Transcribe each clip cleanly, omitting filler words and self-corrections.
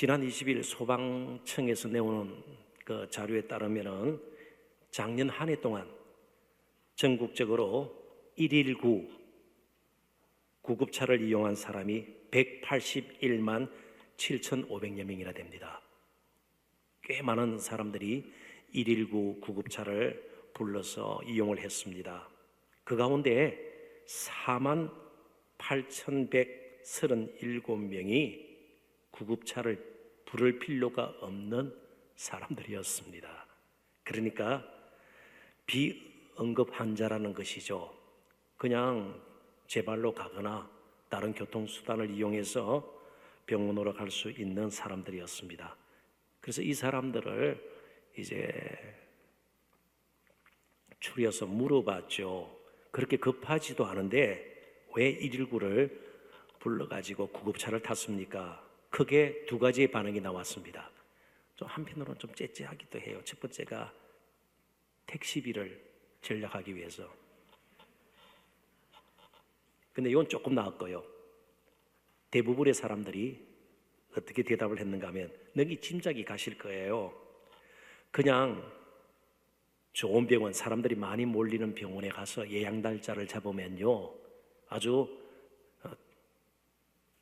지난 20일 소방청에서 내오는 그 자료에 따르면은 작년 한 해 동안 전국적으로 119 구급차를 이용한 사람이 181만 7,500여 명이나 됩니다. 꽤 많은 사람들이 119 구급차를 불러서 이용을 했습니다. 그 가운데 4만 8,137명이 구급차를 부를 필요가 없는 사람들이었습니다. 그러니까 비응급 환자라는 것이죠. 그냥 제 발로 가거나 다른 교통수단을 이용해서 병원으로 갈 수 있는 사람들이었습니다. 그래서 이 사람들을 이제 추려서 물어봤죠. 그렇게 급하지도 않은데 왜 119를 불러가지고 구급차를 탔습니까? 크게 두 가지의 반응이 나왔습니다. 좀 한편으로는 좀 째째하기도 해요. 첫 번째가 택시비를 절약하기 위해서. 근데 이건 조금 나았고요. 대부분의 사람들이 어떻게 대답을 했는가 하면 능히 짐작이 가실 거예요. 그냥 좋은 병원, 사람들이 많이 몰리는 병원에 가서 예약 날짜를 잡으면요, 아주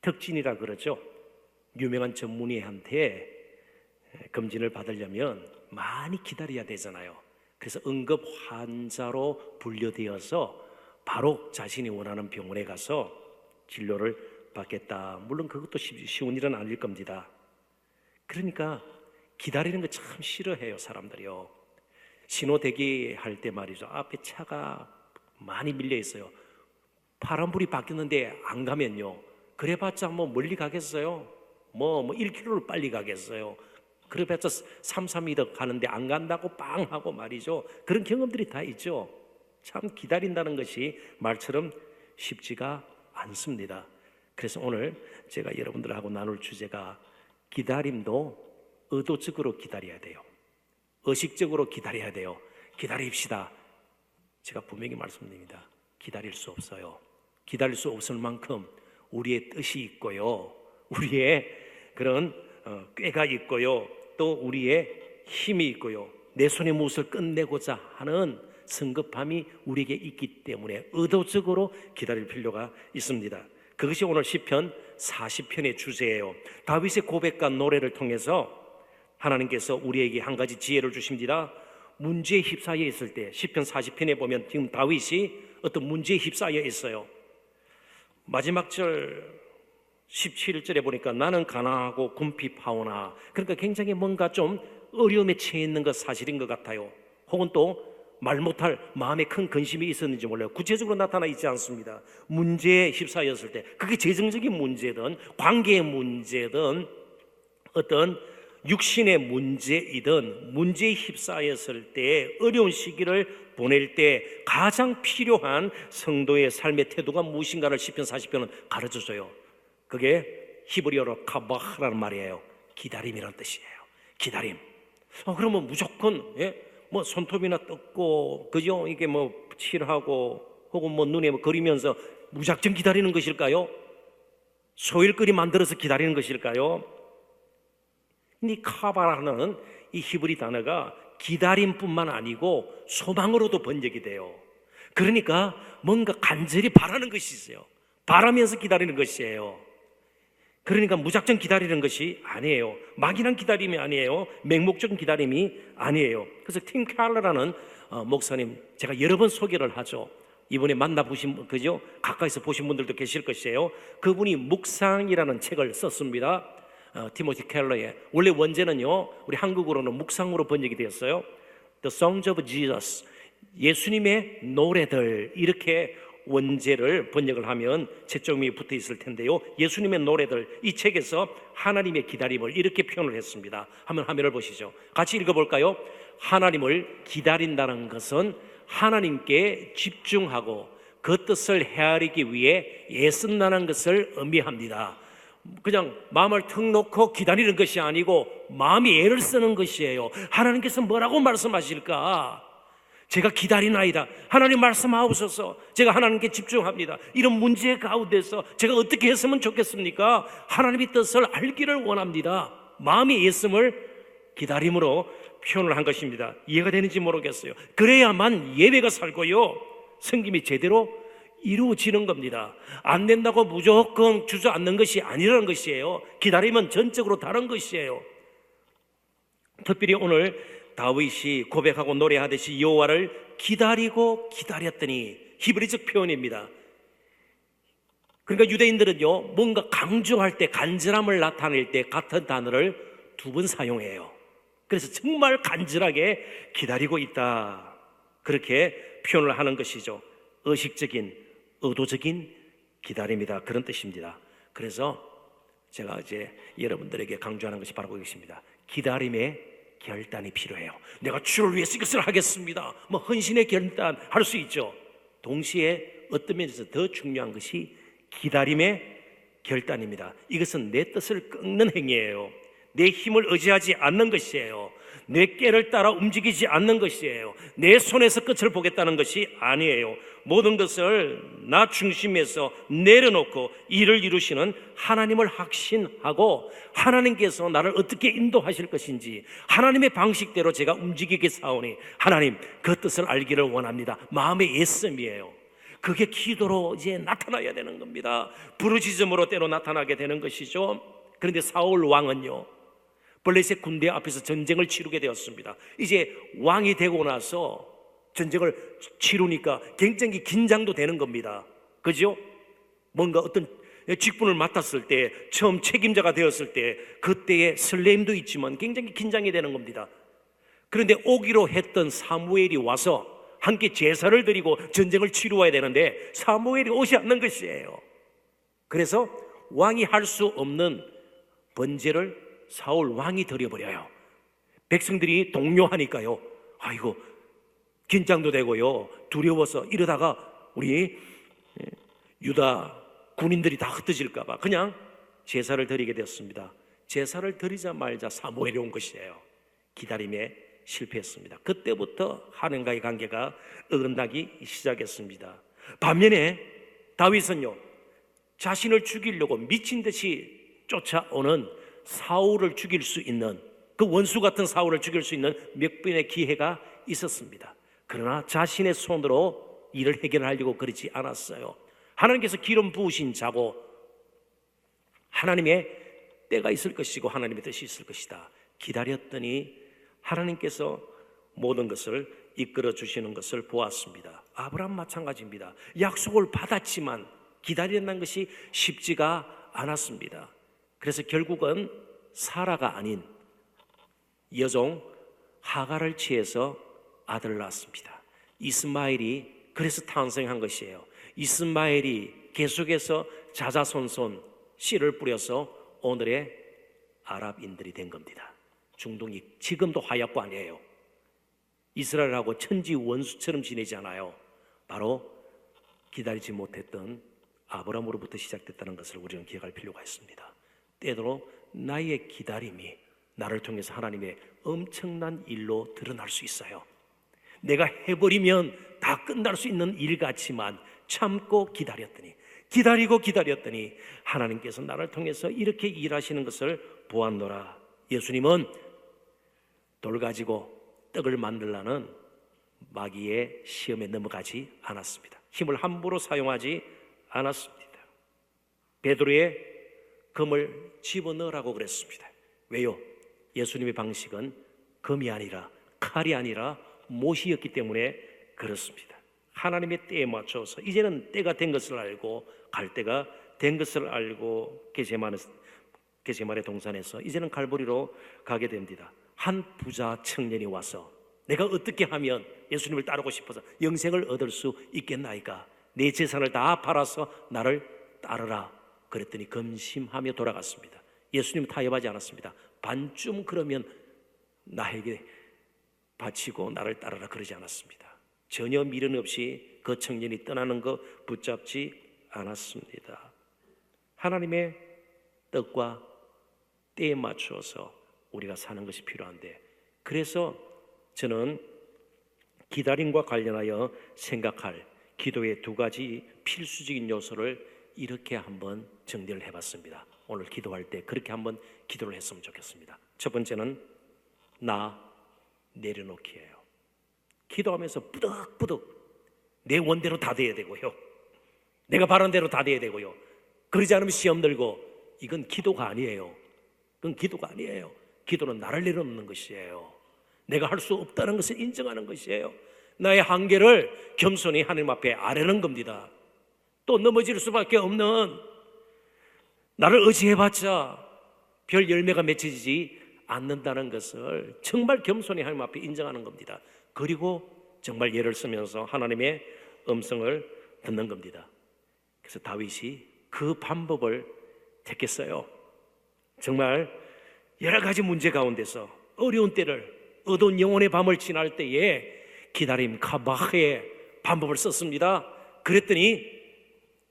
특진이라 그러죠. 유명한 전문의한테 검진을 받으려면 많이 기다려야 되잖아요. 그래서 응급 환자로 분류되어서 바로 자신이 원하는 병원에 가서 진료를 받겠다. 물론 그것도 쉬운 일은 아닐 겁니다. 그러니까 기다리는 거 참 싫어해요, 사람들이요. 신호 대기할 때 말이죠. 앞에 차가 많이 밀려 있어요. 파란불이 바뀌었는데 안 가면요, 그래봤자 뭐 멀리 가겠어요? 뭐 1km를 빨리 가겠어요? 그래봤자 3m 가는데 안 간다고 빵 하고 말이죠. 그런 경험들이 다 있죠. 참 기다린다는 것이 말처럼 쉽지가 않습니다. 그래서 오늘 제가 여러분들하고 나눌 주제가 기다림도 의도적으로 기다려야 돼요. 의식적으로 기다려야 돼요. 기다립시다. 제가 분명히 말씀드립니다. 기다릴 수 없어요. 기다릴 수 없을 만큼 우리의 뜻이 있고요, 우리의 그런 꾀가 있고요, 또 우리의 힘이 있고요, 내 손에 무엇을 끝내고자 하는 성급함이 우리에게 있기 때문에 의도적으로 기다릴 필요가 있습니다. 그것이 오늘 시편 40편의 주제예요. 다윗의 고백과 노래를 통해서 하나님께서 우리에게 한 가지 지혜를 주십니다. 문제에 휩싸여 있을 때, 시편 40편에 보면 지금 다윗이 어떤 문제에 휩싸여 있어요. 마지막 절 17절에 보니까 나는 가난하고 궁핍하오나, 그러니까 굉장히 뭔가 좀 어려움에 처해 있는 것 사실인 것 같아요. 혹은 또 말 못할 마음에 큰 근심이 있었는지 몰라요. 구체적으로 나타나 있지 않습니다. 문제에 휩싸였을 때, 그게 재정적인 문제든 관계의 문제든 어떤 육신의 문제이든 문제에 휩싸였을 때, 어려운 시기를 보낼 때 가장 필요한 성도의 삶의 태도가 무엇인가를 시편 40편은 가르쳐줘요. 그게 히브리어로 카바라는 말이에요. 기다림이라는 뜻이에요. 기다림. 그러면 무조건 뭐 손톱이나 뜯고, 그죠? 이게 뭐 칠하고 혹은 뭐 눈에 뭐 그리면서 무작정 기다리는 것일까요? 소일거리 만들어서 기다리는 것일까요? 이 카바라는 이 히브리 단어가 기다림뿐만 아니고 소망으로도 번역이 돼요. 그러니까 뭔가 간절히 바라는 것이 있어요. 바라면서 기다리는 것이에요. 그러니까 무작정 기다리는 것이 아니에요. 막연한 기다림이 아니에요. 맹목적인 기다림이 아니에요. 그래서 팀 켈러라는 목사님, 제가 여러 번 소개를 하죠. 이번에 만나보신, 그죠? 가까이서 보신 분들도 계실 것이에요. 그분이 묵상이라는 책을 썼습니다. 티모시 켈러의, 원래 원제는요, 우리 한국어로는 묵상으로 번역이 되었어요. The Songs of Jesus, 예수님의 노래들, 이렇게 원제를 번역을 하면 채점이 붙어 있을 텐데요, 예수님의 노래들, 이 책에서 하나님의 기다림을 이렇게 표현을 했습니다. 한번 화면을 보시죠. 같이 읽어볼까요? 하나님을 기다린다는 것은 하나님께 집중하고 그 뜻을 헤아리기 위해 애쓴다는 것을 의미합니다. 그냥 마음을 턱 놓고 기다리는 것이 아니고 마음이 애를 쓰는 것이에요. 하나님께서 뭐라고 말씀하실까? 제가 기다리나이다. 하나님 말씀하옵소서. 제가 하나님께 집중합니다. 이런 문제 가운데서 제가 어떻게 했으면 좋겠습니까? 하나님의 뜻을 알기를 원합니다. 마음의 예씀을 기다림으로 표현을 한 것입니다. 이해가 되는지 모르겠어요. 그래야만 예배가 살고요, 섬김이 제대로 이루어지는 겁니다. 안 된다고 무조건 주저앉는 것이 아니라는 것이에요. 기다림은 전적으로 다른 것이에요. 특별히 오늘 다윗이 고백하고 노래하듯이 여호와를 기다리고 기다렸더니, 히브리적 표현입니다. 그러니까 유대인들은요, 뭔가 강조할 때, 간절함을 나타낼 때 같은 단어를 두 번 사용해요. 그래서 정말 간절하게 기다리고 있다, 그렇게 표현을 하는 것이죠. 의식적인, 의도적인 기다림이다, 그런 뜻입니다. 그래서 제가 이제 여러분들에게 강조하는 것이 바로 그것입니다. 기다림의 결단이 필요해요. 내가 주를 위해서 이것을 하겠습니다, 뭐 헌신의 결단 할 수 있죠. 동시에 어떤 면에서 더 중요한 것이 기다림의 결단입니다. 이것은 내 뜻을 꺾는 행위예요. 내 힘을 의지하지 않는 것이에요. 내 꾀를 따라 움직이지 않는 것이에요. 내 손에서 끝을 보겠다는 것이 아니에요. 모든 것을 나 중심에서 내려놓고 일을 이루시는 하나님을 확신하고, 하나님께서 나를 어떻게 인도하실 것인지 하나님의 방식대로 제가 움직이겠사오니 하나님 그 뜻을 알기를 원합니다. 마음의 예씀이에요. 그게 기도로 이제 나타나야 되는 겁니다. 부르짖음으로 때로 나타나게 되는 것이죠. 그런데 사울 왕은요, 블레셋 군대 앞에서 전쟁을 치르게 되었습니다. 이제 왕이 되고 나서 전쟁을 치르니까 굉장히 긴장도 되는 겁니다. 그죠? 뭔가 어떤 직분을 맡았을 때, 처음 책임자가 되었을 때, 그때의 설렘도 있지만 굉장히 긴장이 되는 겁니다. 그런데 오기로 했던 사무엘이 와서 함께 제사를 드리고 전쟁을 치루어야 되는데 사무엘이 오지 않는 것이에요. 그래서 왕이 할 수 없는 번제를 사울 왕이 드려버려요. 백성들이 동요하니까요, 아이고 긴장도 되고요, 두려워서 이러다가 우리 유다 군인들이 다 흩어질까봐 그냥 제사를 드리게 되었습니다. 제사를 드리자 말자 사무엘이 온 것이에요. 기다림에 실패했습니다. 그때부터 하나님과의 관계가 어긋나기 시작했습니다. 반면에 다윗은요, 자신을 죽이려고 미친 듯이 쫓아오는 사울을 죽일 수 있는, 그 원수 같은 사울을 죽일 수 있는 몇 번의 기회가 있었습니다. 그러나 자신의 손으로 일을 해결하려고 그러지 않았어요. 하나님께서 기름 부으신 자고 하나님의 때가 있을 것이고 하나님의 뜻이 있을 것이다. 기다렸더니 하나님께서 모든 것을 이끌어 주시는 것을 보았습니다. 아브라함 마찬가지입니다. 약속을 받았지만 기다린다는 것이 쉽지가 않았습니다. 그래서 결국은 사라가 아닌 여종 하갈을 취해서 아들을 낳았습니다. 이스마엘이 그래서 탄생한 것이에요. 이스마엘이 계속해서 자자손손 씨를 뿌려서 오늘의 아랍인들이 된 겁니다. 중동이 지금도 하얗관이에요. 이스라엘하고 천지 원수처럼 지내잖아요. 바로 기다리지 못했던 아브라함으로부터 시작됐다는 것을 우리는 기억할 필요가 있습니다. 때로 나의 기다림이 나를 통해서 하나님의 엄청난 일로 드러날 수 있어요. 내가 해버리면 다 끝날 수 있는 일 같지만 참고 기다리고 기다렸더니 하나님께서 나를 통해서 이렇게 일하시는 것을 보았노라. 예수님은 돌 가지고 떡을 만들라는 마귀의 시험에 넘어가지 않았습니다. 힘을 함부로 사용하지 않았습니다. 베드로의 금을 집어넣으라고 그랬습니다. 왜요? 예수님의 방식은 금이 아니라 칼이 아니라 못이었기 때문에 그렇습니다. 하나님의 때에 맞춰서 이제는 때가 된 것을 알고, 갈 때가 된 것을 알고 게세마네 동산에서 이제는 갈보리로 가게 됩니다. 한 부자 청년이 와서 내가 어떻게 하면 예수님을 따르고 싶어서 영생을 얻을 수 있겠나이까? 내 재산을 다 팔아서 나를 따르라. 그랬더니 근심하며 돌아갔습니다. 예수님은 타협하지 않았습니다. 반쯤 그러면 나에게 바치고 나를 따르라 그러지 않았습니다. 전혀 미련 없이 그 청년이 떠나는 거 붙잡지 않았습니다. 하나님의 뜻과 때에 맞추어서 우리가 사는 것이 필요한데, 그래서 저는 기다림과 관련하여 생각할 기도의 두 가지 필수적인 요소를 이렇게 한번 정리를 해봤습니다. 오늘 기도할 때 그렇게 한번 기도를 했으면 좋겠습니다. 첫 번째는 나 내려놓기예요. 기도하면서 뿌득뿌득 내 원대로 다 돼야 되고요, 내가 바란 대로 다 돼야 되고요. 그러지 않으면 시험 들고, 이건 기도가 아니에요. 그건 기도가 아니에요. 기도는 나를 내려놓는 것이에요. 내가 할 수 없다는 것을 인정하는 것이에요. 나의 한계를 겸손히 하나님 앞에 아뢰는 겁니다. 또 넘어질 수밖에 없는, 나를 의지해봤자 별 열매가 맺혀지지 않는다는 것을 정말 겸손히 하나님 앞에 인정하는 겁니다. 그리고 정말 예를 쓰면서 하나님의 음성을 듣는 겁니다. 그래서 다윗이 그 방법을 택했어요. 정말 여러 가지 문제 가운데서 어려운 때를, 어두운 영혼의 밤을 지날 때에 기다림 카바흐의 방법을 썼습니다. 그랬더니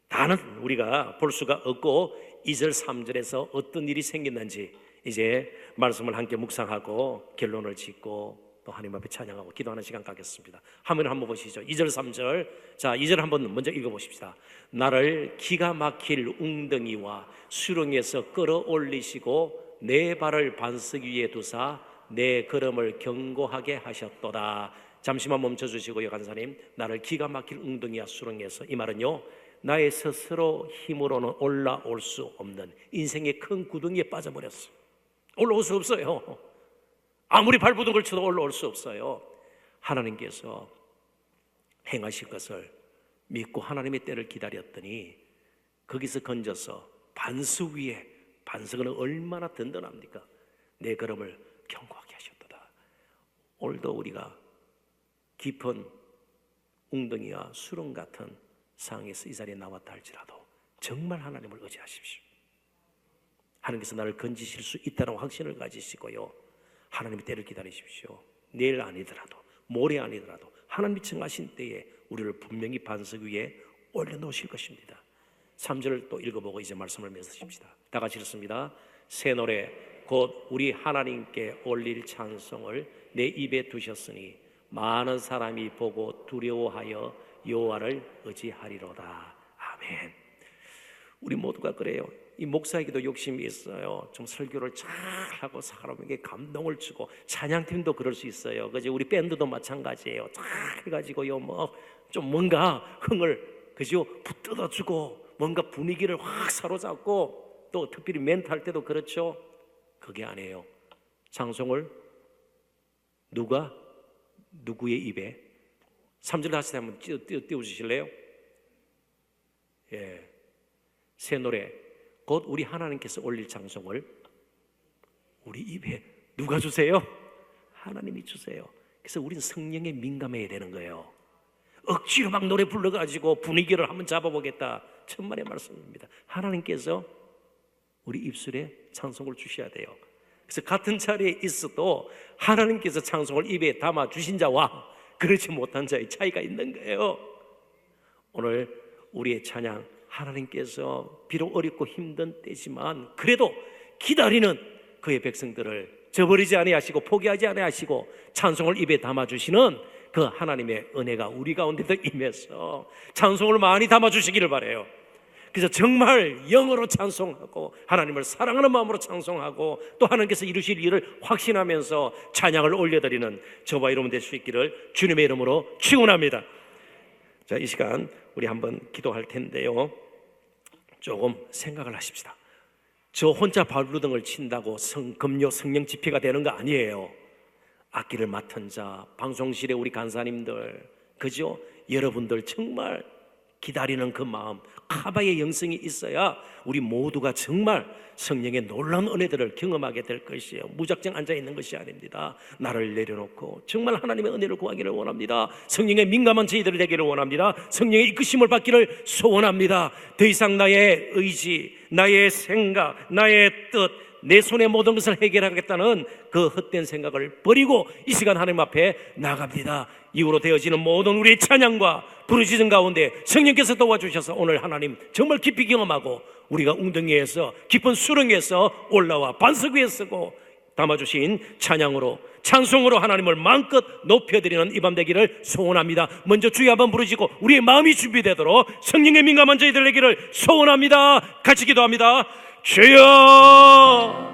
다는 우리가 볼 수가 없고 2절 3절에서 어떤 일이 생겼는지 이제 말씀을 함께 묵상하고 결론을 짓고 또 하나님 앞에 찬양하고 기도하는 시간 갖겠습니다. 화면을 한번 보시죠. 2절 3절. 자, 2절 한번 먼저 읽어보십시다. 나를 기가 막힐 웅덩이와 수렁에서 끌어올리시고 내 발을 반석 위에 두사 내 걸음을 견고하게 하셨도다. 잠시만 멈춰주시고요, 간사님. 나를 기가 막힐 웅덩이와 수렁에서, 이 말은요, 나의 스스로 힘으로는 올라올 수 없는 인생의 큰 구덩이에 빠져버렸어. 올라올 수 없어요. 아무리 발부둥을 쳐도 올라올 수 없어요. 하나님께서 행하실 것을 믿고 하나님의 때를 기다렸더니 거기서 건져서 반석 위에, 반석은 얼마나 든든합니까? 내 걸음을 견고하게 하셨도다. 오늘도 우리가 깊은 웅덩이와 수렁 같은 상황에서 이 자리에 나왔다 할지라도 정말 하나님을 의지하십시오. 하나님께서 나를 건지실 수 있다는 확신을 가지시고요, 하나님의 때를 기다리십시오. 내일 아니더라도 모레 아니더라도 하나님이 정하신 때에 우리를 분명히 반석 위에 올려놓으실 것입니다. 3절을 또 읽어보고 이제 말씀을 맺으십시다. 다 같이 읽습니다. 새 노래 곧 우리 하나님께 올릴 찬송을 내 입에 두셨으니 많은 사람이 보고 두려워하여 여호와를 의지하리로다. 아멘. 우리 모두가 그래요. 이 목사에게도 욕심이 있어요. 좀 설교를 잘하고 사람에게 감동을 주고, 찬양팀도 그럴 수 있어요. 그죠? 우리 밴드도 마찬가지예요. 잘 해가지고요, 뭐 좀 뭔가 흥을, 그죠? 붙들어주고 뭔가 분위기를 확 사로잡고, 또 특별히 멘트 할 때도 그렇죠. 그게 아니에요. 찬송을 누구의 입에, 3절 다시 한번 띄워주실래요? 예. 새 노래 곧 우리 하나님께서 올릴 찬송을 우리 입에 누가 주세요? 하나님이 주세요. 그래서 우리는 성령에 민감해야 되는 거예요. 억지로 막 노래 불러가지고 분위기를 한번 잡아보겠다, 천만의 말씀입니다. 하나님께서 우리 입술에 찬송을 주셔야 돼요. 그래서 같은 자리에 있어도 하나님께서 찬송을 입에 담아 주신 자와 그렇지 못한 자의 차이가 있는 거예요. 오늘 우리의 찬양, 하나님께서 비록 어렵고 힘든 때지만 그래도 기다리는 그의 백성들을 저버리지 아니하시고 포기하지 아니하시고 찬송을 입에 담아주시는 그 하나님의 은혜가 우리 가운데도 임해서 찬송을 많이 담아주시기를 바라요. 그래서 정말 영어로 찬송하고 하나님을 사랑하는 마음으로 찬송하고 또 하나님께서 이루실 일을 확신하면서 찬양을 올려드리는 저와 여러분 될 수 있기를 주님의 이름으로 축원합니다. 자, 이 시간 우리 한번 기도할 텐데요, 조금 생각을 하십시다. 저 혼자 발부등을 친다고 금요 성령 집회가 되는 거 아니에요. 악기를 맡은 자, 방송실에 우리 간사님들, 그죠? 여러분들 정말 기다리는 그 마음, 카바의 영성이 있어야 우리 모두가 정말 성령의 놀라운 은혜들을 경험하게 될 것이에요. 무작정 앉아있는 것이 아닙니다. 나를 내려놓고 정말 하나님의 은혜를 구하기를 원합니다. 성령의 민감한 저희들이 되기를 원합니다. 성령의 이끄심을 받기를 소원합니다. 더 이상 나의 의지, 나의 생각, 나의 뜻, 내 손에 모든 것을 해결하겠다는 그 헛된 생각을 버리고 이 시간 하나님 앞에 나갑니다. 이후로 되어지는 모든 우리의 찬양과 부르짖음 가운데 성령께서 도와주셔서 오늘 하나님 정말 깊이 경험하고 우리가 웅덩이에서 깊은 수렁에서 올라와 반석 위에 서고 담아주신 찬양으로, 찬송으로 하나님을 마음껏 높여드리는 이 밤 되기를 소원합니다. 먼저 주여 한번 부르짖고 우리의 마음이 준비되도록 성령의 민감한 저희들 되기를 소원합니다. 같이 기도합니다. 주여